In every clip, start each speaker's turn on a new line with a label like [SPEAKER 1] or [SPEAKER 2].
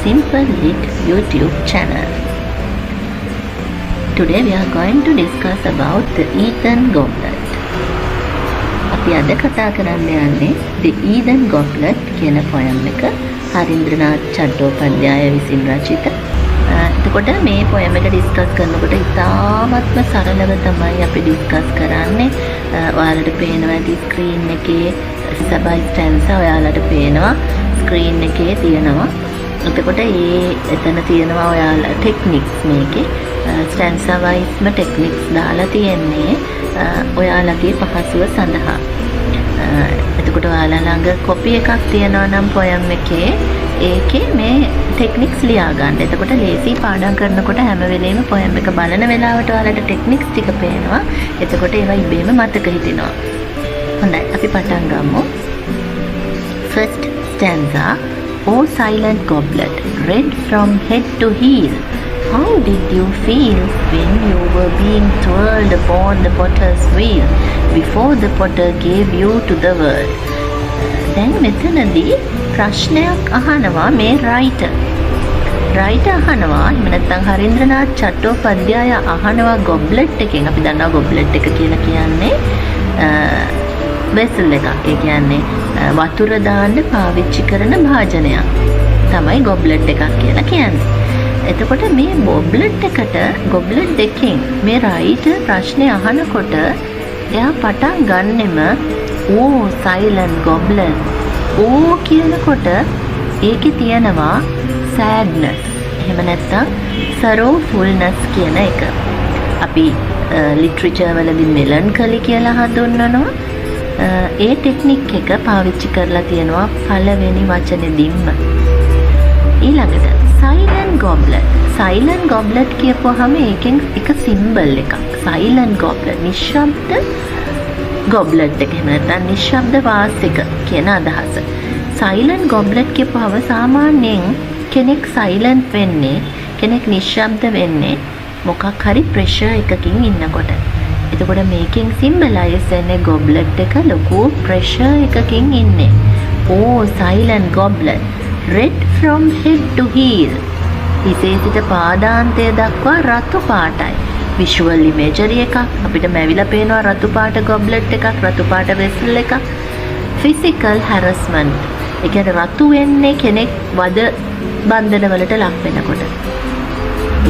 [SPEAKER 1] Simple Lit YouTube channel. Today we are going to discuss about the Eton Goblet. අපි අද කතා කරන්න යන්නේ The Eden Goblet කියන poem එක හරින්ද්‍රනාත් චට්ටෝපධ්‍යාය විසින් රචිත. එතකොට මේ poem එක discuss කරනකොට ඉතාමත්ම සරලව තමයි අපි discuss කරන්නේ. ඔයාලට පේනවා ඇති screen එකේ සබයි stanza ඔයාලට පේනවා screen එකේ තියෙනවා. එතකොට එතන තියෙනවා ඔයාලා techniques මේකේ stanza wise techniques දාලා තියෙන්නේ ඔයාලගේ පහසුව සඳහා. එතකොට ඔයාලා ළඟ copy එකක් තියෙනවා නම් poem එකේ ඒකේ මේ techniques ලියා ගන්න. එතකොට ලේසි පාඩම් කරනකොට හැම වෙලේම poem එක බලන වෙලාවට ඔයාලට techniques ටික පේනවා. එතකොට ඒවා ඉබේම මතක හිටිනවා. හොඳයි අපි පටන් ගමු. First stanza. O silent goblet, red from head to heel, how did you feel when you were being twirled upon the potter's wheel before the potter gave you to the world? දැන් මෙතනදී ප්‍රශ්නයක් අහනවා මේ writer අහනවා එහෙම නැත්නම් හරින්ද්‍රනාත් චට්ටෝපධ්‍යාය අහනවා ගොබ්ලට් එකෙන්. අපි දන්නවා ගොබ්ලට් එක කියලා කියන්නේ වෙසල් එකක්. ඒ කියන්නේ වතුර දාන්න පාවිච්චි කරන භාජනයක් තමයි ගොබ්ලට් එකක් කියලා කියන්නේ. එතකොට මේ ගොබ්ලට් දෙකෙන් මේ රයිටර් ප්‍රශ්නේ අහනකොට එයා පටන් ගන්නෙම ඕ සයිලන්ට් ගොබ්ලට් ඕ කියනකොට ඒකේ තියෙනවා sadness එහෙම නැත්නම් sorrowfulness කියන එක. අපි ලිටරේචර් වලදී melancholy කියලා හඳුන්වනවා. ඒ ටෙක්නික් එක පාවිච්චි කරලා තියෙනවා පළවෙනි වචනේදීම. ඊළඟට silent goblet කියපුවාම ඒකෙන් එක සිම්බල් එකක්. silent goblet නිශ්ශබ්ද goblet එක. එහෙම නැත්නම් නිශ්ශබ්ද වාසික කියන අදහස. silent goblet කියපුවම සාමාන්‍යයෙන් කෙනෙක් silent වෙන්නේ, කෙනෙක් නිශ්ශබ්ද වෙන්නේ මොකක් හරි pressure එකකින් ඉන්නකොට. එතකොට මේකෙන් symbolize වෙන්නේ goblet එක ලොකු pressure එකකින් ඉන්නේ. Oh silent goblet, red from head to heel. ඉසේ සිට පාදාන්තය දක්වා රතු පාටයි. visual imagery එකක් අපිට මැවිලා පේනවා රතු පාට goblet එකක්, රතු පාට vessel එකක්. physical harassment. ඒ කියන්නේ රතු වෙන්නේ කෙනෙක් වද බන්ධන වලට ලක් වෙනකොට.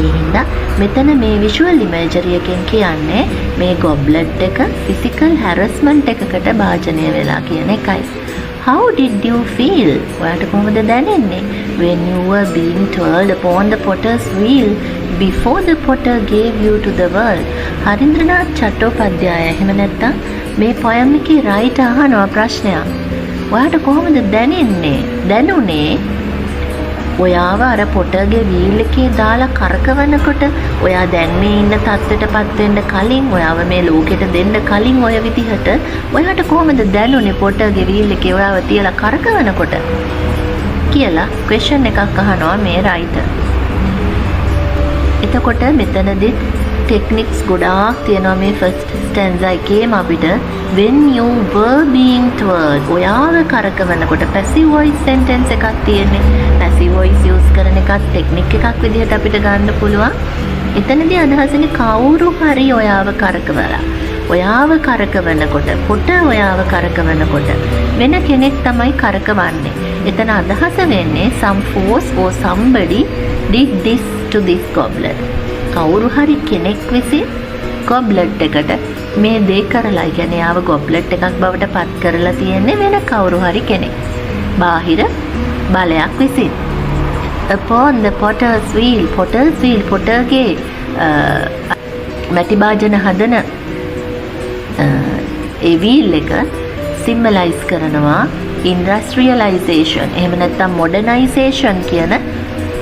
[SPEAKER 1] ඒ හින්දා මෙතන මේ visual imagery එකෙන් කියන්නේ මේ goblet එක physical harassment එකකට භාජනය වෙලා කියන එකයි. How did you feel? ඔයාට කොහොමද දැනෙන්නේ when you were being twirled upon the potter's wheel before the potter gave you to the world? හරින්ද්‍රනාත් චට්ටෝපධ්‍යාය එහෙම නැත්නම් මේ poem එකේ writer අහනවා ප්‍රශ්නයක්. ඔයාට කොහොමද දැනුනේ ඔයාව අර පොටර්ගේ වීල් එකේ දාලා කරකවනකොට ඔයා දැන් මේ ඉන්න තත්ත්වයටපත් වෙන්න කලින් ඔයාව මේ ලෝකෙට දෙන්න කලින් ඔය විදිහට ඔයාට කොහොමද දැනුනේ පොටර්ගේ වීල් එකේ ඔයාව තියලා කරකවනකොට කියලා ක්වෙස්චන් එකක් අහනවා මේ රයිටර්. එතකොට මෙතනදී ටෙක්නික්ස් ගොඩාක් තියෙනවා මේ ෆස්ට් ස්ටැන්සා එකේම අපිට when you were being twirled ඔයාව කරකවනකොට passive voice sentence එකක් තියෙන්නේ. passive voice use කරන එකත් ටෙක්නික් එකක් විදිහට අපිට ගන්න පුළුවන්. එතනදී අදහසනේ කවුරු හරි ඔයාව කරකවලා ඔයාව කරකවනකොට පොට ඔයාව කරකවනකොට වෙන කෙනෙක් තමයි කරකවන්නේ. එතන අදහස වෙන්නේ some force or somebody did this to this goblet. කවුරු හරි කෙනෙක් විසින් ගොබ්ලට් එකට මේ දේ කරලා, කියන්නේ ආව ගොබ්ලට් එකක් බවට පත් කරලා තියෙන්නේ වෙන කවුරු හරි කෙනෙක්. බාහිර බලයක් විසින්. upon the potter's wheel, පොටර්ගේ මැටි භාජන හදන ඒ වීල් එක symbolize කරනවා industrialization එහෙම නැත්නම් modernization කියන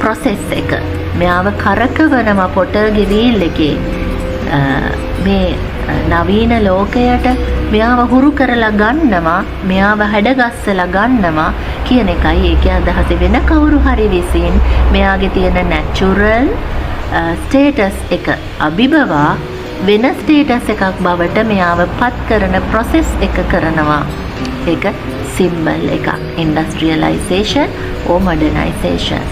[SPEAKER 1] process එක. මෙයාව කරකවනවා පොටර්ගේ වීල් එකේ මේ නවීන ලෝකයට මෙයාව හුරු කරලා ගන්නවා, මෙයාව හැඩගස්සලා ගන්නවා කියන එකයි ඒකේ අදහස. වෙන කවුරු හරි විසින් මෙයාගේ තියෙන natural status එක අභිබවා වෙන status එකක් බවට මෙයාව පත් කරන process එක කරනවා. ඒක symbol එකක්. industrialization or modernization.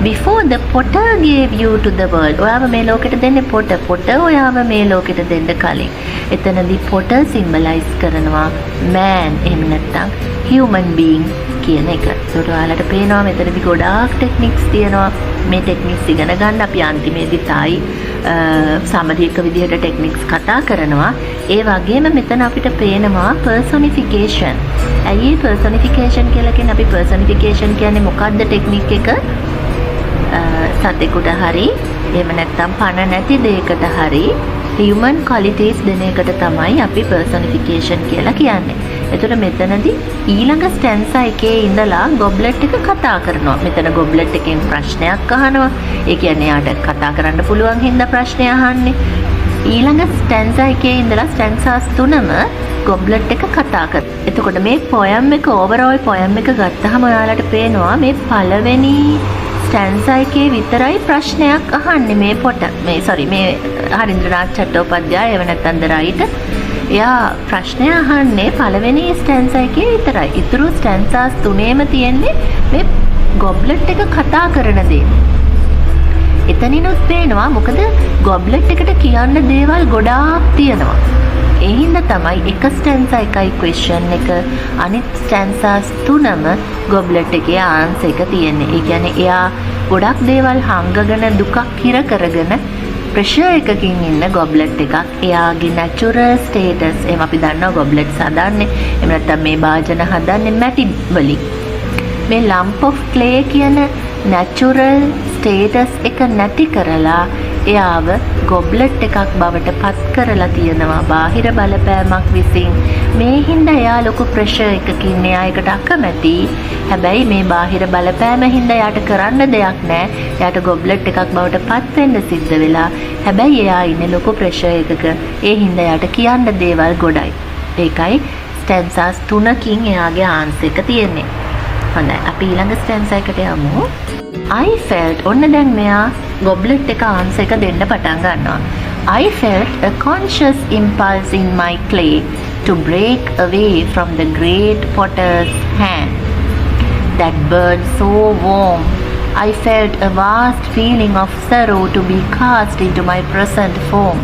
[SPEAKER 1] before the potter gave you to the world. ඔයාව මේ ලෝකෙට දෙන්නේ potter ඔයාව මේ ලෝකෙට දෙන්න කලින්. එතනදී potter symbolize කරනවා man එහෙම නැත්නම් human being කියන එක. ඒකට ඔයාලට පේනවා මෙතනදී ගොඩාක් ටෙක්නික්ස් තියෙනවා. මේ ටෙක්නික්ස් ඉගෙන ගන්න අපි අන්තිමේදී තායි සමරික විදිහට ටෙක්නික්ස් කතා කරනවා. ඒ වගේම මෙතන අපිට පේනවා personification. ඇයි personification කියලා කියන්නේ? අපි personification කියන්නේ මොකක්ද ටෙක්නික් එක? සතෙකුට හරි එහෙම නැත්නම් පණ නැති දෙයකට හරි human qualities දෙන එකට තමයි අපි personification කියලා කියන්නේ. එතකොට මෙතනදී ඊළඟ ස්ටැන්සා එකේ ඉඳලා ගොබ්ලට් එක කතා කරනවා. මෙතන ගොබ්ලට් එකෙන් ප්‍රශ්නයක් අහනවා. ඒ කියන්නේ යාට කතා කරන්න පුළුවන් හින්දා ප්‍රශ්නය අහන්නේ. ඊළඟ ස්ටැන්සා එකේ ඉඳලා ස්ටැන්සාස් තුනම ගොබ්ලට් එක කතා කරනවා. එතකොට මේ poem එක overall poem එක ගත්තාම ඔයාලට පේනවා මේ පළවෙනි ස්ටැන්සා එකේ විතරයි ප්‍රශ්නයක් අහන්නේ මේ මේ හරින්ද්‍රනාත් චට්ටෝපධ්‍යාය එව නැත්නම් ද රයිටර්. එයා ප්‍රශ්නය අහන්නේ පළවෙනි ස්ටැන්සා එකේ විතරයි. ඊතුරු ස්ටැන්සාස් තුනේම තියෙන්නේ මේ ගොබ්ලට් එක කතා කරන දේ. එතනිනුත් පේනවා මොකද ගොබ්ලට් එකට කියන්න දේවල් ගොඩාක් තියෙනවා. ඒ හින්දා තමයි එක ස්ටැන්සා එකයි ක්වෙස්චන් එක අනිත් ස්ටැන්සාස් තුනම ගොබ්ලට් එකේ ආන්සර් එක තියෙන්නේ. ඒ කියන්නේ එයා ගොඩක් දේවල් හංගගෙන දුකක් හිර කරගෙන ප්‍රෙෂර් එකකින් ඉන්න ගොබ්ලට් එකක්. එයාගේ නැචරල් ස්ටේටස් එහෙම අපි දන්නවා ගොබ්ලට්ස් හදන්නේ එහෙම නැත්නම් මේ භාජන හදන්නේ මැටි වලින්. මේ lump of clay කියන නැචරල් ස්ටේටස් එක නැති කරලා එයාව ගොබ්ලට් එකක් බවට පත් කරලා තියෙනවා බාහිර බලපෑමක් විසින්. මේ හින්දා එයා ලොකු ප්‍රෙෂර් එකකින් එයා එකට අකමැති. හැබැයි මේ බාහිර බලපෑම හින්දා එයාට කරන්න දෙයක් නැහැ. එයාට ගොබ්ලට් එකක් බවට පත් වෙන්න සිද්ධ වෙලා. හැබැයි එයා ඉන්නේ ලොකු ප්‍රෙෂර් එකක. ඒ හින්දා එයාට කියන්න දේවල් ගොඩයි. ඒකයි ස්ටැන්සාස් තුනකින් එයාගේ ආන්සර් එක තියෙන්නේ. හොඳයි අපි ඊළඟ ස්ටැන්සා එකට යමු. I felt ඔන්න දැන් මෙයා ගොබ්ලට් එක ආන්සර් එක දෙන්න පටන් ගන්නවා. I felt a conscious impulse in my clay to break away from the great potter's hand that burned so warm. I felt a vast feeling of sorrow to be cast into my present form.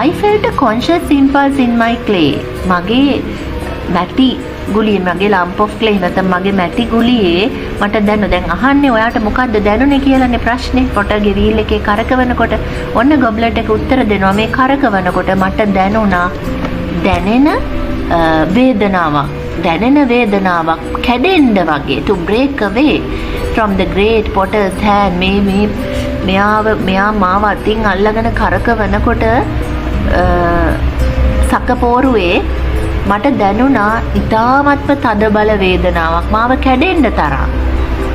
[SPEAKER 1] I felt a conscious impulse in my clay. මගේ මැටි ගුලියේ මගේ lump of clay නැත්නම් මගේ මැටි ගුලියේ මට දැන් අහන්නේ ඔයාට මොකද්ද දැනුනේ කියලානේ ප්‍රශ්නේ. පොටගේ වීල් එකේ කරකවනකොට ඔන්න ගොබ්ලට් එක උත්තර දෙනවා. මේ කරකවනකොට මට දැනුණා දැනෙන වේදනාවක් කැඩෙන්න වගේ. to break away from the great potter's hand. මෙයා මාව අතින් අල්ලගෙන කරකවනකොට සකපෝරුවේ මට දැනුණා ඉතාමත්ම තද බල වේදනාවක් මාව කැඩෙන්න තරම්.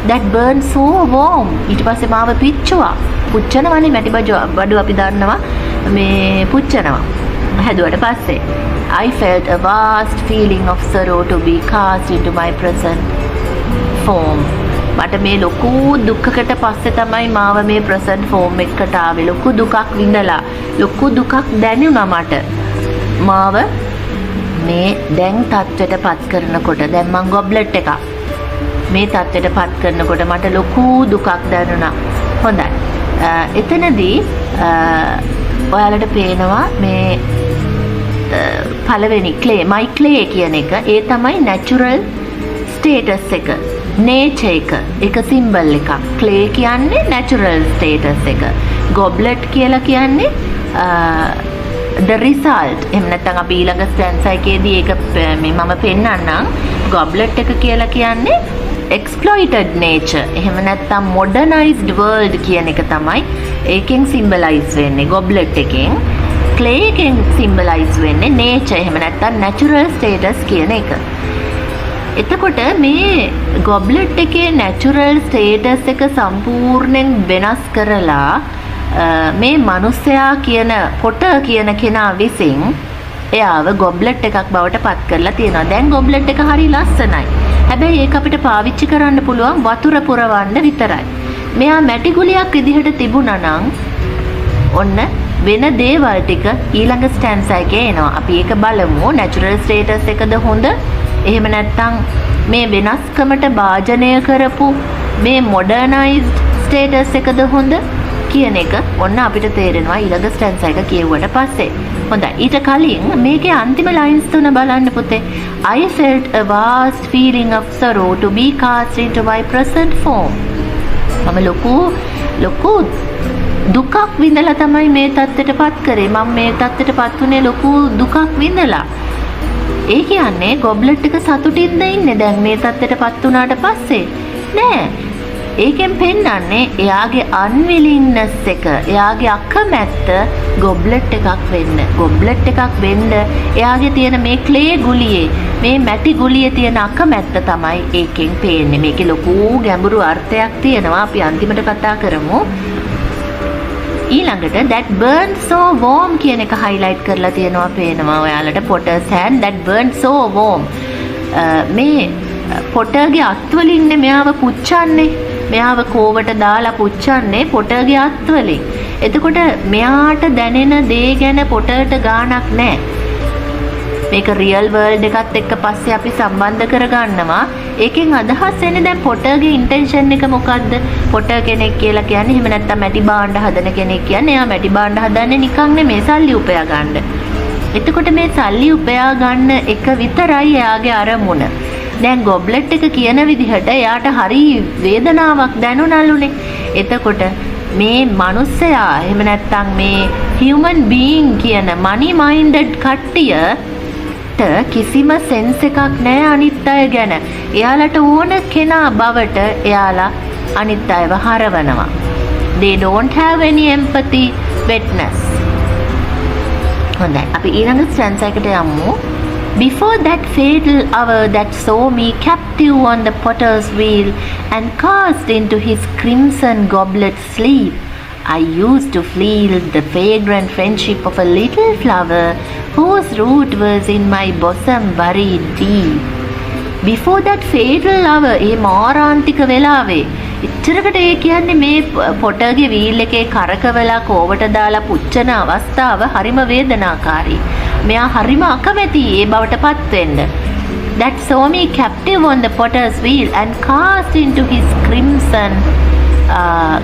[SPEAKER 1] that burned so warm. ඊට පස්සේ මාව පිච්චුවා. පුච්චනවනේ මැටි බඩු අපි දන්නවා මේ පුච්චනවා. හැදුවට පස්සේ I felt a vast feeling of sorrow to be cast into my present form. මට මේ ලොකු දුකකට පස්සේ තමයි මාව මේ present form එකට ආවේ. ලොකු දුකක් විඳලා ලොකු දුකක් දැනුණා මට. මාව මේ දැන් තත්ත්වයට පත් කරනකොට දැන් මං ගොබ්ලට් එකක් මේ තත්ත්වයට පත් කරනකොට මට ලොකු දුකක් දැනුණා. හොඳයි. එතනදී ඔයාලට පේනවා මේ පළවෙනි my clay කියන එක ඒ තමයි natural status එක. nature එක symbol එකක්. clay කියන්නේ natural status එක. goblet කියලා කියන්නේ the result. එහෙම නැත්නම් අපි ඊළඟ ස්ටැන්සා එකේදී ඒක මම පෙන්නන්නම්. goblet එක කියලා කියන්නේ exploited nature. එහෙම නැත්නම් modernized world කියන එක තමයි ඒකෙන් symbolize වෙන්නේ goblet එකෙන්. clay එකෙන් symbolize වෙන්නේ nature. එහෙම නැත්නම් natural status කියන එක. එතකොට මේ goblet එකේ natural status එක සම්පූර්ණයෙන් වෙනස් කරලා මේ මිනිසයා කියන පොටර් කියන කෙනා විසින් එයාව ගොබ්ලට් එකක් බවට පත් කරලා තියෙනවා. දැන් ගොබ්ලට් එක හරි ලස්සනයි. හැබැයි ඒක අපිට පාවිච්චි කරන්න පුළුවන් වතුර පුරවන්න විතරයි. මෙයා මැටි ගුලියක් විදිහට තිබුණා නම් ඔන්න වෙන දේවල් ටික ඊළඟ ස්ටැන්සා එකේ එනවා. අපි ඒක බලමු. නැචරල් ස්ටේටස් එකද හොඳ? එහෙම නැත්නම් මේ වෙනස්කමට භාජනය කරපු මේ මොඩර්නයිස්ඩ් ස්ටේටස් එකද හොඳ කියන එක ඔන්න අපිට තේරෙනවා ඊළඟ ස්ටැන්සා එක කියවුවට පස්සේ. හොඳයි. ඊට කලින් මේකේ අන්තිම ලයින්ස් තුන බලන්න පුතේ. I felt a vast feeling of sorrow to be cast into my present form. මම ලොකු දුකක් විඳලා තමයි මේ තත්ත්වයටපත් කරේ. මම මේ තත්ත්වයටපත් උනේ ලොකු දුකක් විඳලා. ඒ කියන්නේ ගොබ්ලට් එක සතුටින්ද ඉන්නේ දැන් මේ තත්ත්වයටපත් වුණාට පස්සේ? නෑ. ඒකෙන් පෙන්නන්නේ එයාගේ අන්විලින්නස් එක, එයාගේ අකමැත්ත ගොබ්ලට් එකක් වෙන්න. ගොබ්ලට් එකක් වෙන්න එයාගේ තියෙන මේ ක්ලේ ගුලියේ, මේ මැටි ගුලියේ තියෙන අකමැත්ත තමයි ඒකෙන් පේන්නේ. මේකේ ලොකු ගැඹුරු අර්ථයක් තියෙනවා. අපි අන්තිමට කතා කරමු. ඊළඟට that burned so warm කියන එක highlight කරලා තියෙනවා පේනවා ඔයාලට. Potter's hand that burned so warm. මේ පොටර්ගේ අත්වලින්නේ මෙයාව පුච්චන්නේ. මෙයාව කෝවට දාලා පුච්චන්නේ පොටර්ගේ අත්වලින්. එතකොට මෙයාට දැනෙන දේ ගැන පොටර්ට ගාණක් නැහැ. මේක රියල් වර්ල්ඩ් එකත් එක්ක පස්සේ අපි සම්බන්ධ කරගන්නවා. ඒකෙන් අදහස් වෙන්නේ දැන් පොටර්ගේ ඉන්ටෙන්ෂන් එක මොකද්ද? පොටර් කෙනෙක් කියලා කියන්නේ එහෙම නැත්නම් මැටි බාණ්ඩ හදන කෙනෙක් කියන්නේ එයා මැටි බාණ්ඩ හදන්නේ නිකන් නෙමෙයි සල්ලි උපයා ගන්න. එතකොට මේ සල්ලි උපයා ගන්න එක විතරයි එයාගේ අරමුණ. දැන් ගොබ්ලට් එක කියන විදිහට එයාට හරි වේදනාවක් දැනුණලුනේ. එතකොට මේ මිනිස්සයා එහෙම නැත්නම් මේ human being කියන money minded කට්ටියට කිසිම සෙන්ස් එකක් නැහැ අනිත් අය ගැන. එයාලට ඕන කෙනා බවට එයාලා අනිත් අයව හරවනවා. They don't have any empathy witness. හොඳයි. අපි ඊළඟ ස්ටැන්සා එකට යමු. Before that fatal hour that saw me captive on the potter's wheel and cast into his crimson goblet sleep, I used to feel the fragrant friendship of a little flower whose root was in my bosom buried deep. Before that fatal hour, ඒ මාරාන්තික වෙලාවේ ඉච්චරකට ඒ කියන්නේ මේ පොටර්ගේ wheel එකේ කරකවලා කෝවට දාලා පුච්චන අවස්ථාව හරිම වේදනාකාරී. මෙයා හරිම අකමැති ඒ බවට පත් වෙන්න. That saw me captive on the potter's wheel and cast into his crimson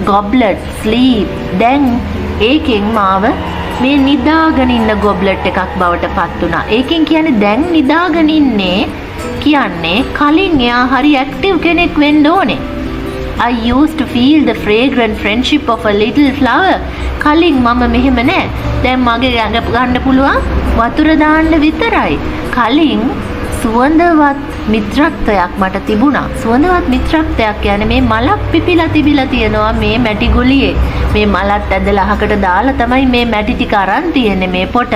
[SPEAKER 1] goblet sleep. දැන් ඒකෙන් මාව මේ නිදාගෙන ඉන්න ගොබ්ලට් එකක් බවට පත් වුණා. ඒකෙන් කියන්නේ දැන් නිදාගෙන ඉන්නේ කියන්නේ කලින් එයා හරි ඇක්ටිව් කෙනෙක් වෙන්න ඕනේ. I used to feel the fragrant friendship of a little flower. කලින් මම මෙහෙම නෑ. දැන් මගේ ඇඟ ගන්න පුළුවන් වතුර දාන්න විතරයි. කලින් සුවඳවත් මිත්‍රත්වයක් මට තිබුණා. සුවඳවත් මිත්‍රත්වයක් කියන්නේ මේ මලක් පිපිලා තිබිලා තියෙනවා මේ මැටි ගුලියේ. මේ මලත් ඇදලා අහකට දාලා තමයි මේ මැටි ටික අරන් තියෙන්නේ මේ පොට.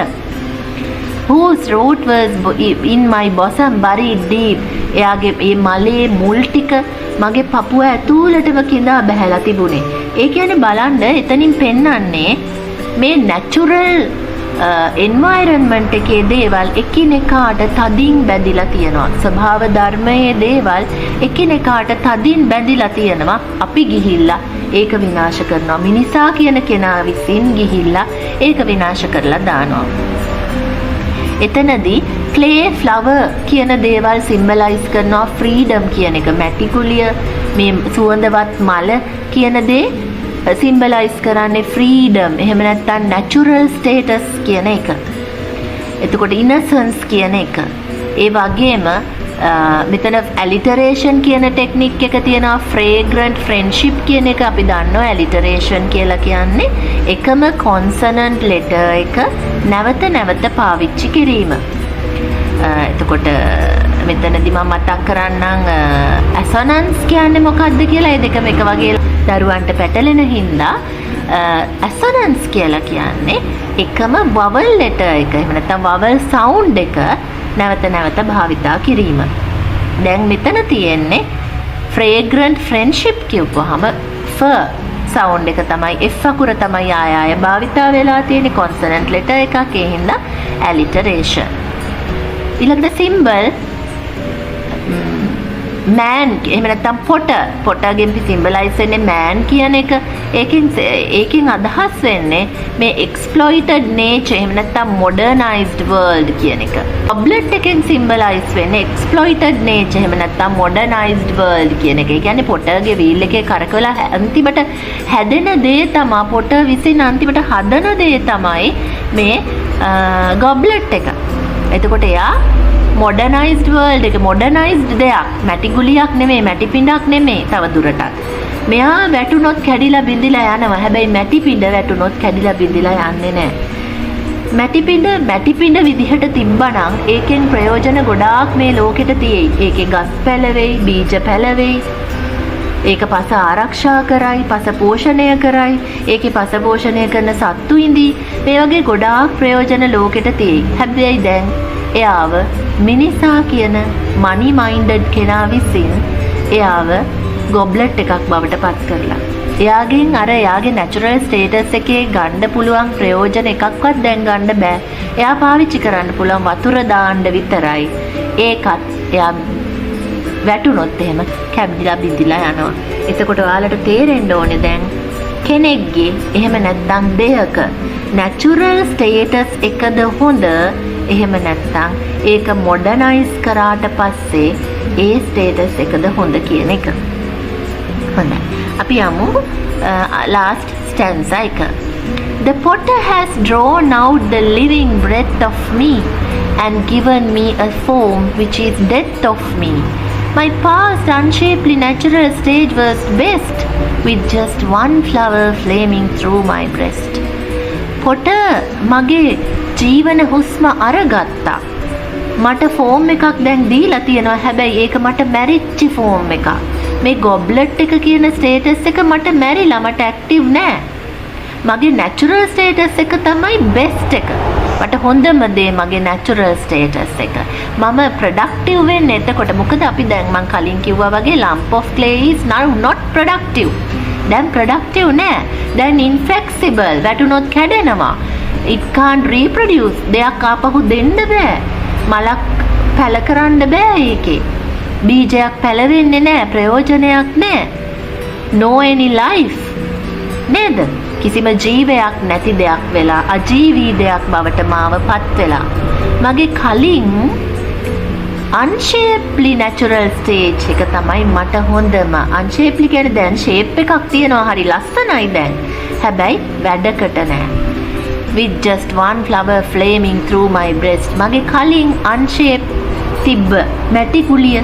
[SPEAKER 1] Whose root was in my bosom buried deep. එයාගේ මේ මලේ මුල් ටික මගේ පපුව ඇතුළටම කිඳා බහැලා තිබුණේ. ඒ කියන්නේ බලන්න එතනින් පෙන්වන්නේ මේ natural environment එකේ දේවල් එකිනෙකාට තදින් බැඳිලා තියෙනවා. ස්වභාව ධර්මයේ දේවල් එකිනෙකාට තදින් බැඳිලා තියෙනවා. අපි ගිහිල්ලා ඒක විනාශ කරනවා. මිනිසා කියන කෙනා විසින් ගිහිල්ලා ඒක විනාශ කරලා දානවා. එතනදී clay flower කියන දේවල් symbolize කරනවා freedom කියන එක. මැටි කුලිය මේ සුවඳවත් මල කියන දේ symbolize කරන්නේ freedom. එහෙම නැත්නම් natural status කියන එක. එතකොට innocence කියන එක. ඒ වගේම මෙතන alliteration කියන ටෙක්නික් එක තියෙනවා. fragrant friendship කියන එක අපි දන්නවා alliteration කියලා කියන්නේ එකම consonant letter එක නැවත නැවත පාවිච්චි කිරීම. එතකොට මෙතනදී මම මතක් කරන්නම් assonance කියන්නේ මොකක්ද කියලා. ඒ දෙකම එක වගේ දරුවන්ට පැටලෙන හින්දා assonance කියලා කියන්නේ එකම vowel letter එක. එහෙම නැත්නම් vowel sound එක නැවත නැවත භාවිතා කිරීම. දැන් මෙතන තියෙන්නේ fragrant friendship කියවුවහම f sound එක තමයි f අකුර තමයි ආය භාවිතා වෙලා තියෙන්නේ consonant letter එකක්. ඒ හින්දා alliteration. ඊළඟට symbol man එහෙම නැත්නම් පොටගෙන් සිම්බලයිස් වෙන්නේ man කියන එක. ඒකෙන් අදහස් වෙන්නේ මේ exploited nature එහෙම නැත්නම් modernized world කියන එක. goblet එකෙන් සිම්බලයිස් වෙන්නේ exploited nature එහෙම නැත්නම් modernized world කියන එක. ඒ කියන්නේ පොටගේ wheel එකේ කරකවලා අන්තිමට හැදෙන දේ තමයි පොට විසින් අන්තිමට හදන දේ තමයි මේ goblet එක. එතකොට එයා modernized world එක modernized දෙයක්. මැටි ගුලියක් නෙමෙයි, මැටි පිඬක් නෙමෙයි තව දුරටත්. මෙයා වැටුනොත් කැඩිලා බිඳිලා යනවා. හැබැයි මැටි පිඬ වැටුනොත් කැඩිලා බිඳිලා යන්නේ නැහැ. මැටි පිඬ විදිහට තිබ්බනම් ඒකෙන් ප්‍රයෝජන ගොඩාක් මේ ලෝකෙට තියෙයි. ඒකේ ගස් පැලවෙයි, බීජ පැලවෙයි. ඒක පස ආරක්ෂා කරයි, පස පෝෂණය කරයි, ඒකේ පස පෝෂණය කරන සත්තු ඉඳී. මේ වගේ ගොඩාක් ප්‍රයෝජන ලෝකෙට තියෙයි. හැබැයි දැන් එයාව මිනිසා කියන money minded කෙනා විසින් එයාව goblet එකක් බවට පත් කරලා එයාගෙන් එයාගේ natural status එකේ ගන්න පුළුවන් ප්‍රයෝජන එකක්වත් දැන් ගන්න බෑ. එයා පාවිච්චි කරන්න පුළුවන් වතුර දාන්න විතරයි. ඒකත් එයා වැටුනොත් එහෙම කැබිලා බිඳිලා යනවා. එතකොට ඔයාලට තේරෙන්න ඕනේ දැන් කෙනෙක්ගේ එහෙම නැත්නම් දෙයක natural status එකද හොඳ එහෙම නැත්නම් ඒක මොඩර්නයිස් කරාට පස්සේ ඒ ස්ටේටස් එකද හොඳ කියන එක. හොඳයි. අපි යමු last stanza එක. The potter has drawn out the living breath of me and given me a form which is death of me. My past unshapely natural stage was best with just one flower flaming through my breast. potter මගේ ජීවන හුස්ම අරගත්තා. මට form එකක් දැන් දීලා තියෙනවා. හැබැයි ඒක මට මැරිච්ච ෆෝම් එකක්. මේ ගොබ්ලට් එක කියන ස්ටේටස් එක මට මැරිලා, මට ඇක්ටිව් නෑ. මගේ නැචරල් ස්ටේටස් එක තමයි බෙස්ට් එක. මට හොඳම දේ මගේ නැචරල් ස්ටේටස් එක. මම ප්‍රොඩක්ටිව් වෙන්නේ එතකොට. මොකද අපි දැන් මං කලින් කිව්වා වගේ lump of clay is now not productive. දැන් ප්‍රොඩක්ටිව් නෑ. දැන් inflexible. වැටුනොත් කැඩෙනවා. it can't reproduce. දෙයක් ආපහු දෙන්න බෑ. මලක් පැල කරන්න බෑ ඒකේ. බීජයක් පැලවෙන්නේ නෑ. ප්‍රයෝජනයක් නෑ. no any life. නේද? කිසිම ජීවයක් නැති දෙයක් වෙලා අජීවී දෙයක් බවට මාව පත් වෙලා. මගේ කලින් unshapely natural stage එක තමයි මට හොඳම. unshapely කියන්නේ දැන් shape එකක් තියෙනවා, හරි ලස්සනයි දැන්. හැබැයි වැඩකට නෑ. with just one flower flaming through my breast. මගේ කලින් unshaped තිබ්බ මැටි කුලිය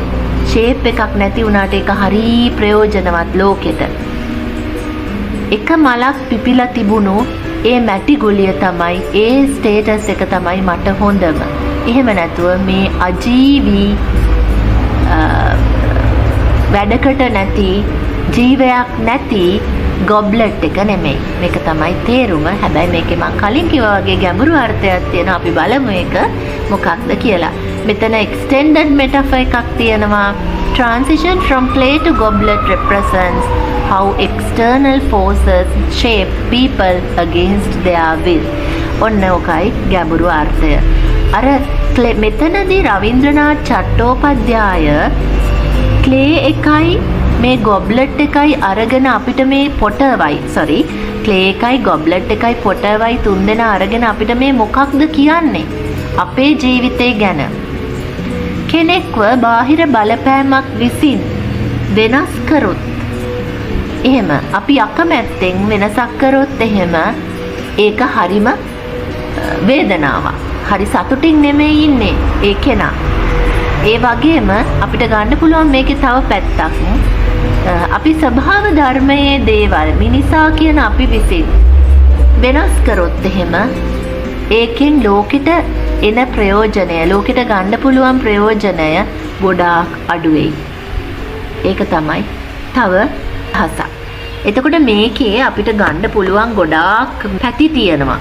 [SPEAKER 1] shape එකක් නැති වුණාට ඒක හරි ප්‍රයෝජනවත් ලෝකෙට. එක මලක් පිපිලා තිබුණු ඒ මැටි ගුලිය තමයි, ඒ ස්ටේටස් එක තමයි මට හොඳම. එහෙම නැතුව මේ අජීවී වැඩකට නැති ජීවයක් නැති ගොබ්ලට් එක නෙමෙයි. මේක තමයි තේරුම. හැබැයි මේකේ මම කලින් කිව්වා වගේ ගැඹුරු අර්ථයක් තියෙනවා. අපි බලමු ඒක මොකක්ද කියලා. මෙතන extended metaphor එකක් තියෙනවා. Transition from clay to goblet represents how external forces shape people against their will. ඔන්න ඔකයි ගැඹුරු අර්ථය. අර මෙතනදී රවීන්ද්‍රනාත් චට්ටෝපධ්‍යාය clay එකයි මේ ගොබ්ලට් එකයි අරගෙන අපිට මේ clay එකයි ගොබ්ලට් එකයි පොටවයි තුන්දෙනා අරගෙන අපිට මේ මොකක්ද කියන්නේ? අපේ ජීවිතේ ගැන. කෙනෙක්ව බාහිර බලපෑමක් විසින් වෙනස් කරොත්, එහෙම අපි අකමැත්තෙන් වෙනසක් කරොත් එහෙම ඒක හරිම වේදනාවක්. හරි සතුටින් නෙමෙයි ඉන්නේ ඒ කෙනා. ඒ වගේම අපිට ගන්න පුළුවන් මේකේ තව පැත්තක්. අපි ස්වභාව ධර්මයේ දේවල් මිනිසා කියන අපි විසින් වෙනස් කරොත් එහෙම ඒකෙන් ලෝකෙට එන ප්‍රයෝජනය, ලෝකෙට ගන්න පුළුවන් ප්‍රයෝජනය ගොඩාක් අඩු වෙයි. ඒක තමයි තව හසක්. එතකොට මේකේ අපිට ගන්න පුළුවන් ගොඩාක් පැති තියෙනවා.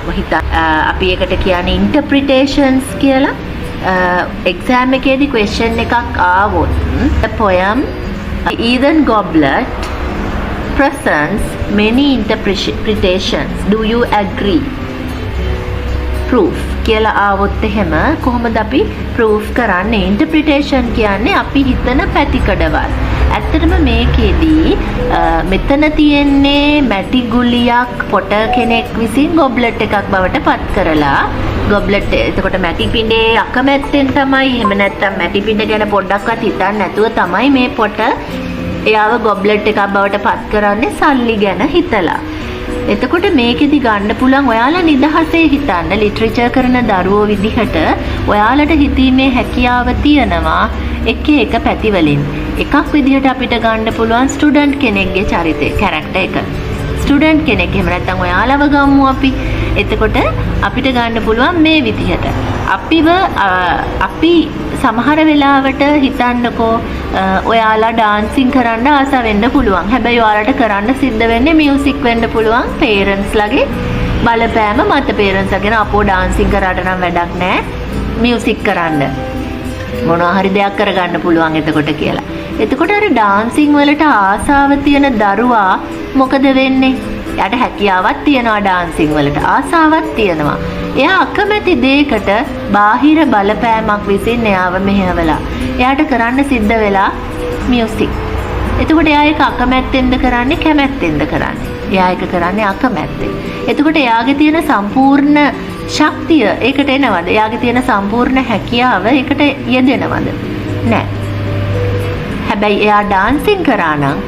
[SPEAKER 1] අපි ඒකට කියන්නේ interpretations කියලා. exam එකේදී question එකක් ආවොත් the poem Eden Goblet presents many interpretations. Do you agree? Proof කියලා ආවොත් එහෙම කොහොමද අපි ප්‍රූෆ් කරන්නේ? ඉන්ටර්ප්‍රිටේෂන් කියන්නේ අපි හිතන පැතිකඩවල්. ඇත්තටම මේකෙදී මෙතන තියෙන්නේ මැටි ගුලියක් පොට කෙනෙක් විසින් ගොබ්ලට් එකක් බවට පත් කරලා ගොබ්ලට් එතකොට මැටි පිඬේ අකමැත්තෙන් තමයි එහෙම නැත්නම් මැටි පිඬ ගැන පොඩ්ඩක්වත් හිතන්නේ නැතුව තමයි මේ පොට එයාව ගොබ්ලට් එකක් බවට පත් කරන්නේ සල්ලි ගැන හිතලා. එතකොට මේකෙදි ගන්න පුළුවන් ඔයාලා නිදහසේ හිතන්න ලිටරේචර් කරන දරුවෝ විදිහට ඔයාලට හිතීමේ හැකියාව තියෙනවා එක එක පැති වලින්. එකක් විදිහට අපිට ගන්න පුළුවන් ස්ටුඩන්ට් කෙනෙක්ගේ චරිතය කැරක්ටර් එක. ස්ටුඩන්ට් කෙනෙක් එහෙම නැත්නම් ඔයාලව ගමු අපි. එතකොට අපිට ගන්න පුළුවන් මේ විදිහට. අපි සමහර වෙලාවට හිතන්නකෝ ඔයාලා ඩාන්සින් කරන්න ආස වෙන්න පුළුවන්. හැබැයි ඔයාලට කරන්න සිද්ධ වෙන්නේ මියුසික් වෙන්න පුළුවන්. පේරන්ට්ස් ලගේ බලපෑම මත පේරන්ට්ස් ලගෙන අපෝ ඩාන්සින් කරාට නම් වැඩක් නැහැ. මියුසික් කරන්න. මොනවා හරි දෙයක් කරගන්න පුළුවන් එතකොට කියලා. එතකොට අර ඩාන්සින් වලට ආසාව තියෙන දරුවා මොකද වෙන්නේ? එයාට හැකියාවක් තියෙනවා ඩාන්සින් වලට ආසාවක් තියෙනවා. එයා අකමැති දෙයකට බාහිර බලපෑමක් විසින් එයාව මෙහෙवला. එයාට කරන්න සිද්ධ වෙලා මියුසික්. එතකොට එයා ඒක අකමැත්තෙන්ද කරන්නේ කැමැත්තෙන්ද කරන්නේ? එයා ඒක කරන්නේ අකමැත්තෙන්. එතකොට එයාගේ තියෙන සම්පූර්ණ ශක්තිය ඒකට එනවද? එයාගේ තියෙන සම්පූර්ණ හැකියාව ඒකට යෙදෙනවද? නැහැ. හැබැයි එයා ඩාන්සින් කරා නම්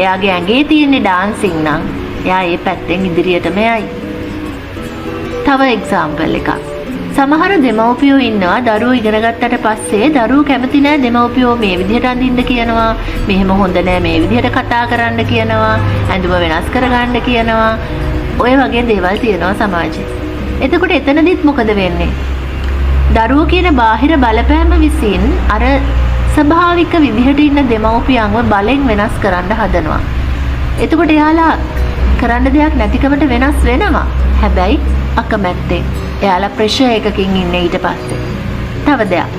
[SPEAKER 1] එයාගේ ඇඟේ තියෙන ඩාන්සින් නම් එයා ඒ පැත්තෙන් ඉදිරියටම යයි. තව එක්සැම්පල් එකක්. සමහර දෙමව්පියෝ ඉන්නවා දරුවෝ ඉගෙන ගත්තට පස්සේ දරුවෝ කැමති නැහැ දෙමව්පියෝ මේ විදිහට අඳින්න කියනවා. මෙහෙම හොඳ නැහැ මේ විදිහට කතා කරන්න කියනවා. ඇඳුම වෙනස් කරගන්න කියනවා. ඔය වගේ දේවල් තියෙනවා සමාජයේ. එතකොට එතනදිත් මොකද වෙන්නේ? දරුවෝ කියන බාහිර බලපෑම විසින් අර ස්වභාවික විදිහට ඉන්න දෙමව්පියන්ව බලෙන් වෙනස් කරන්න හදනවා. එතකොට එයාලා කරන්න දෙයක් නැතිකමට වෙනස් වෙනවා. හැබැයි අකමැත්තෙන්. එයාලා ප්‍රෙෂර් එකකින් ඉන්නේ ඊට පස්සේ. තව දෙයක්.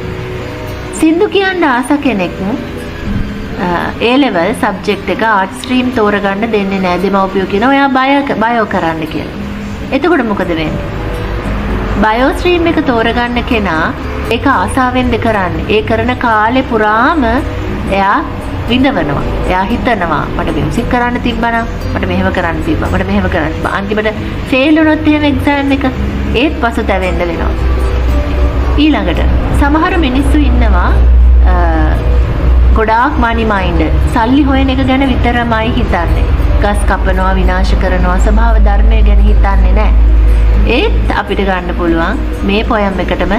[SPEAKER 1] සින්දු කියන්න ආස කෙනෙක් A level subject එක art stream තෝරගන්න දෙන්නේ නැහැ. දෙමව්පියෝ කියනවා ඔයා බයෝ කරන්න කියලා. එතකොට මොකද වෙන්නේ? බයෝ ස්ට්‍රීම් එක තෝරගන්න කෙනා ඒක ආසාවෙන්ද කරන්නේ. ඒ කරන කාලේ පුරාම එයා විඳවනවා. එයා හිතනවා මට මියුසික් කරන්න තිබ්බනම් මට මෙහෙම කරන්න තිබ්බා. මට මෙහෙම කරන්න තිබ්බා. අන්තිමට ෆේල් වුණොත් එහෙම එක්සෑම් එක ඒත් පසුතැවෙන්න වෙනවා. ඊළඟට සමහර මිනිස්සු ඉන්නවා ගොඩාක් මනි මයින්ඩ්. සල්ලි හොයන එක ගැන විතරමයි හිතන්නේ. ගස් කපනවා, විනාශ කරනවා, ස්වභාව ධර්මය ගැන හිතන්නේ නැහැ. ඒත් අපිට ගන්න පුළුවන් මේ පොයම් එකටම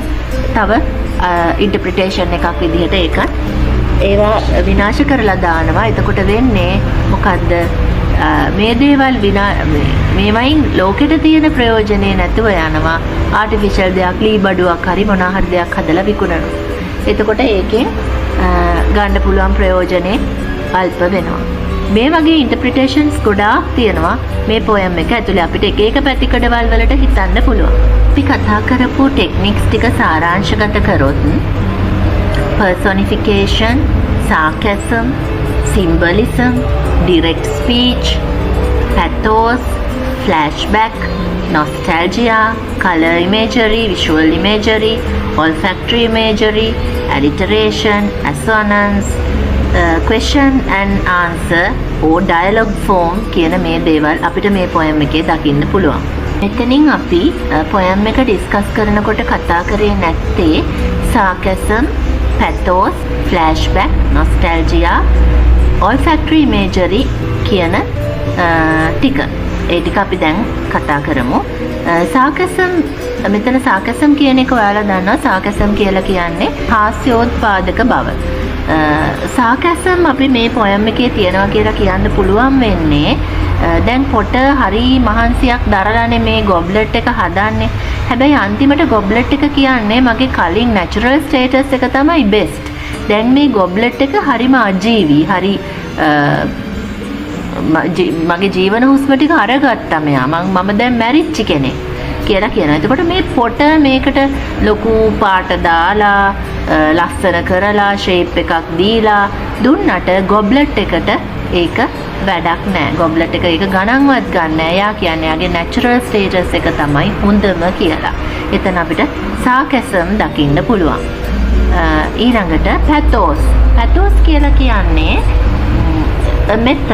[SPEAKER 1] තව ඉන්ටර්ප්‍රිටේෂන් එකක් විදිහට ඒකත් ඒවා විනාශ කරලා දානවා. එතකොට වෙන්නේ මොකද්ද? මේ දේවල් මේවයින් ලෝකෙට තියෙන ප්‍රයෝජනේ නැතුව යනවා. ආටිෆිෂල් දෙයක්, ලී බඩුවක් හරි මොනවා හරි දෙයක් හදලා විකුණනවා. එතකොට ඒකෙන් ගන්න පුළුවන් ප්‍රයෝජනේ අල්ප වෙනවා. මේ වගේ ඉන්ටර්ප්‍රිටේෂන්ස් ගොඩාක් තියෙනවා මේ පොයම් එක ඇතුලේ. අපිට එක එක පැතිකඩවල් වලට හිතන්න පුළුවන්. අපි කතා කරපු ටෙක්නික්ස් ටික සාරාංශගත කරොත් personification, sarcasm, symbolism, direct speech, pathos, flashback, nostalgia, color imagery, visual imagery, olfactory imagery, alliteration, assonance, question and answer or dialogue form කියන මේ දේවල් අපිට මේ පොයම් එකේ දකින්න පුළුවන්. මෙතනින් අපි පොයම් එක ඩිස්කස් කරනකොට කතා කරේ නැත්තේ sarcasm, pathos, flashback, nostalgia, olfactory imagery කියන ටික. ඒ ටික අපි දැන් කතා කරමු. sarcasm මෙතන sarcasm කියන එක ඔයාලා දන්නවා. sarcasm කියලා කියන්නේ හාස්‍යෝත්පාදක බව. sarcasm අපි මේ පොයම් එකේ තියනවා කියලා කියන්න පුළුවන් වෙන්නේ දැන් පොට හරි මහන්සියක් දරලානේ මේ ගොබ්ලට් එක හදන්නේ. හැබැයි අන්තිමට ගොබ්ලට් එක කියන්නේ මගේ කලින් නැචරල් ස්ටේටස් එක තමයි බෙස්ට්. දැන් මේ ගොබ්ලට් එක හරිම අජීවී, හරි මගේ ජීවන හුස්ම ටික අරගත්තා මෙයා. මම දැන් මැරිච්ච කෙනෙක් කියලා කියනවා. එතකොට මේ පොට මේකට ලොකු පාට දාලා ලස්සන කරලා ෂේප් එකක් දීලා දුන්නට ගොබ්ලට් එකට ඒක වැඩක් නෑ. ගොබ්ලට් එක ඒක ගණන්වත් ගන්න නෑ. යා කියන්නේ යාගේ නැචරල් ස්ටේටස් එක තමයි හොඳම කියලා. එතන අපිට සාකැසම් දකින්න පුළුවන්. ඊළඟට පැතෝස් කියලා කියන්නේ මෙතඩ්.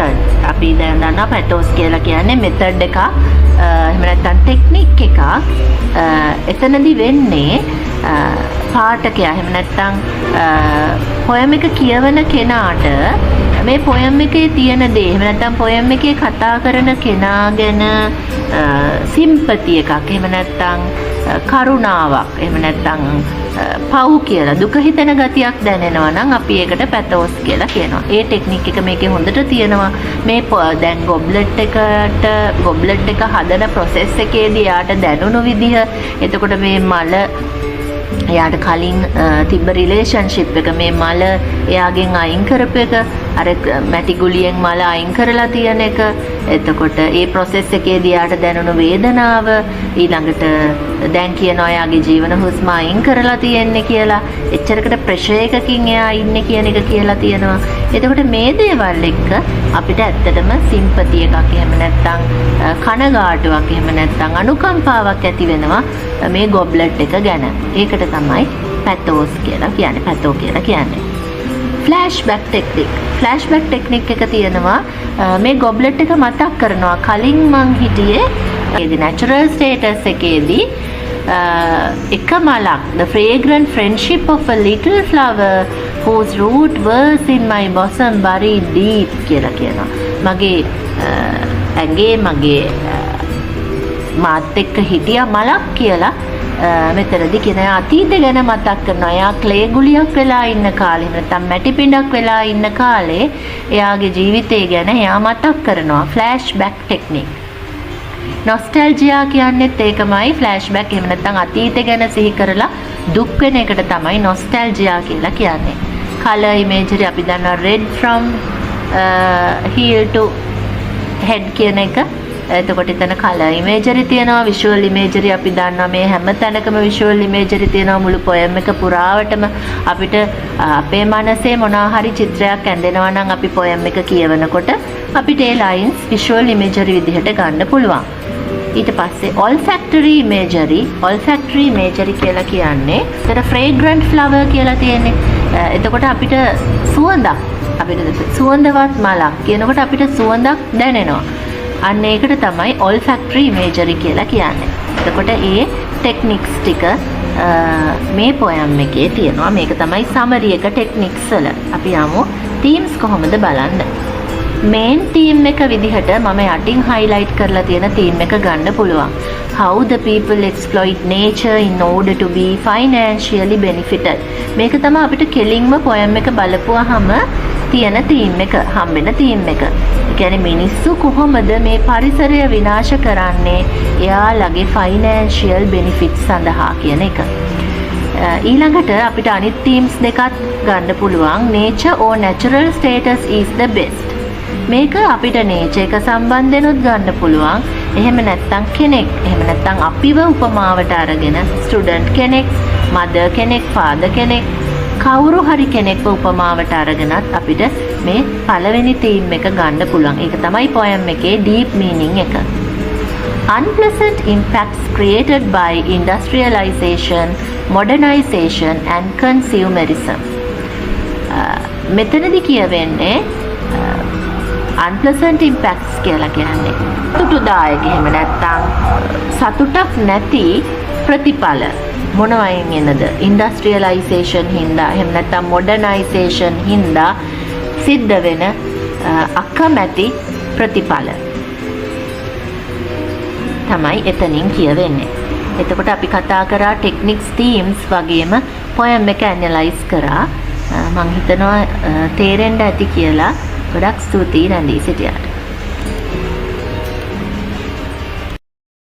[SPEAKER 1] අපි දැන් දන්නා පැතෝස් කියලා කියන්නේ මෙතඩ් එකක්. එහෙම නැත්නම් ටෙක්නික් එකක්. එතනදි වෙන්නේ පාඨකයා එහෙම නැත්නම් පොයම් එක කියවන කෙනාට මේ පොයම් එකේ තියෙන දේ එහෙම නැත්නම් පොයම් එකේ කතා කරන කෙනා ගැන සිම්පති එකක් එහෙම නැත්නම් කරුණාවක් එහෙම නැත්නම් පව් කියලා දුක හිතෙන ගතියක් දැනෙනවා නම් අපි ඒකට පැතෝස් කියලා කියනවා. ඒ ටෙක්නික් එක මේකේ හොඳට තියෙනවා. මේ දැන් ගොබ්ලට් එක හදන ප්‍රොසෙස් එකේදී යාට දැනුණු විදිහ, එතකොට මේ මල එයාට කලින් තිබ්බ රිලේෂන්ෂිප් එක, මේ මල එයාගෙන් අයින් කරපු එක, අර මැටි ගුලියෙන් මල අයින් කරලා තියෙන එක, එතකොට ඒ ප්‍රොසෙස් එකේදී යාට දැනුණු වේදනාව, ඊළඟට දැන් කියනවා එයාගේ ජීවන හුස්ම අයින් කරලා තියෙන්නේ කියලා, එච්චරකට ප්‍රෙෂර් එකකින් එයා ඉන්නේ කියන එක කියලා තියෙනවා. එතකොට මේ දේවල් එක්ක අපිට ඇත්තටම සිම්පති එකක් එහෙම නැත්නම් කනගාටුවක් එහෙම නැත්නම් අනුකම්පාවක් ඇති වෙනවා මේ ගොබ්ලට් එක ගැන. ඒකට තමයි පැතෝස් කියලා කියන්නේ. පැතෝ කියලා කියන්නේ. ෆ්ලෑෂ්බැක් ටෙක්නික් එක තියෙනවා. මේ ගොබ්ලට් එක මතක් කරනවා කලින් මං හිටියේ ඒදී නැචරල් ස්ටේටස් එකේදී එක මලක්, the fragrant friendship of a little flower whose root was in my bosom buried deep කියලා කියනවා. මගේ ඇඟේ මගේ මාත් එක්ක හිටියා මලක් කියලා මෙතනදී කියන අතීතය ගැන මතක් කරනවා. එයා ක්ලේ ගුලියක් වෙලා ඉන්න කාලේ නැත්නම් මැටි පිඬක් වෙලා ඉන්න කාලේ එයාගේ ජීවිතය ගැන එයා මතක් කරනවා. Flashback technique. නොස්ටැල්ජියා කියන්නේත් ඒකමයි. ෆ්ලෑෂ්බැක් එහෙම නැත්නම් අතීතය ගැන සිහි කරලා දුක් වෙන එකට තමයි නොස්ටැල්ජියා කියලා කියන්නේ. කලර් ඉමේජරි අපි දන්නවා red from heel to head කියන එක. එතකොට එතන කලර් ඉමේජරි තියෙනවා, විෂුවල් ඉමේජරි අපි දන්නවා මේ හැම තැනකම විෂුවල් ඉමේජරි තියෙනවා. මුළු පොයම් එක පුරාවටම අපිට අපේ මනසේ මොනවා හරි චිත්‍රයක් ඇඳෙනවා නම් අපි පොයම් එක කියවනකොට අපිට ඒ ලයින්ස් විෂුවල් ඉමේජරි විදිහට ගන්න පුළුවන්. ඊට පස්සේ olfactory imagery කියලා කියන්නේ ඒතර fragrant flower කියලා තියෙන්නේ. එතකොට අපිට සුවඳවත් මලක් කියනකොට අපිට සුවඳක් දැනෙනවා. අන්න ඒකට තමයි olfactory imagery කියලා කියන්නේ. එතකොට ඒ ටෙක්නික්ස් ටික මේ පොයම් එකේ තියෙනවා. මේක තමයි සමරි එක ටෙක්නික්ස් වල. අපි යමු තීම්ස් කොහොමද බලන්න. මේන් තීම් එක විදිහට මම යටින් highlight කරලා තියෙන තීම් එක ගන්න පුළුවන්. How the people exploit nature in order to be financially benefited. මේක තමයි අපිට කෙලින්ම පොයම් එක බලපුවාම තියෙන තීම් එක, හම්බෙන තීම් එක. ඒ කියන්නේ මිනිස්සු කොහොමද මේ පරිසරය විනාශ කරන්නේ එයාලගේ ෆයිනෑන්ෂියල් බෙනිෆිට්ස් සඳහා කියන එක. ඊළඟට අපිට අනිත් තීම්ස් දෙකක් ගන්න පුළුවන්. nature or natural status is the best. මේක අපිට nature එක සම්බන්ධෙනුත් ගන්න පුළුවන්. එහෙම නැත්නම් කෙනෙක්, එහෙම නැත්නම් අපිව උපමාවට අරගෙන ස්ටුඩන්ට් කෙනෙක්, මදර් කෙනෙක්, ෆාදර් කෙනෙක්, කවුරු හරි කෙනෙක්ව උපමාවට අරගෙනත් අපිට මේ පළවෙනි තීම් එක ගන්න පුළුවන්. ඒක තමයි පොයම් එකේ ඩීප් මීනින් එක. Unpleasant impacts created by industrialization, modernization and consumerism. මෙතනදී කියවෙන්නේ unpleasant impacts කියලා කියන්නේ සතුටුදායක එහෙම නැත්නම් සතුටක් නැති ප්‍රතිඵල මොනවයින් එනද? ඉන්ඩස්ට්‍රියලයිසේෂන් හින්දා එහෙම නැත්නම් මොඩර්නයිසේෂන් හින්දා සිද්ධ වෙන අකමැති ප්‍රතිඵල තමයි එතනින් කියවෙන්නේ. එතකොට අපි කතා කරා ටෙක්නික්ස් තීම්ස් වගේම පොයම් එක ඇනලයිස් කරා. මම හිතනවා තේරෙන්න ඇති කියලා. ගොඩක් ස්තුතියි රැඳී සිටියාට.